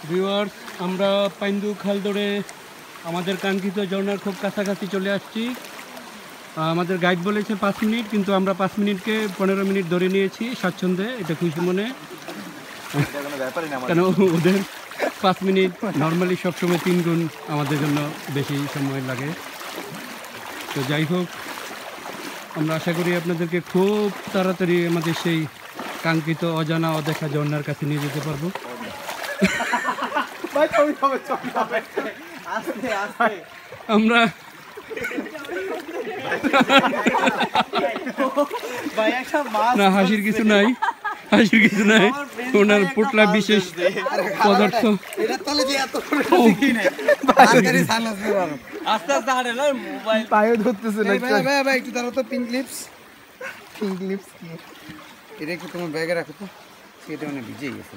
Viewers, আমরা পাইন্দু খাল ধরে আমাদের কাঙ্ক্ষিত ঝর্ণার খুব কাছাকাছি চলে আসছি। আমাদের গাইড বলেছে 5 মিনিট, কিন্তু আমরা 5 মিনিটকে 15 মিনিট ধরে নিয়েছি স্বাচ্ছন্দ্যে। এটা খুশি মনে, কেন ওদের 5 মিনিট নর্মালি সবসময় 3 গুণ আমাদের জন্য বেশি সময় লাগে। তো যাই হোক, আমরা আশা করি আপনাদেরকে খুব তাড়াতাড়ি আমাদের সেই কাঙ্ক্ষিত অজানা অদেখা ঝর্ণার কাছে নিয়ে যেতে পারবো। আমরা না, হাসির কিছু নাই, হাসির কিছু নাই। ওনার পুটলা বিশেষ পদার্থ। এটা একটু তোমার ব্যাগে রাখো তো, সেটা মানে ভিজে গেছে।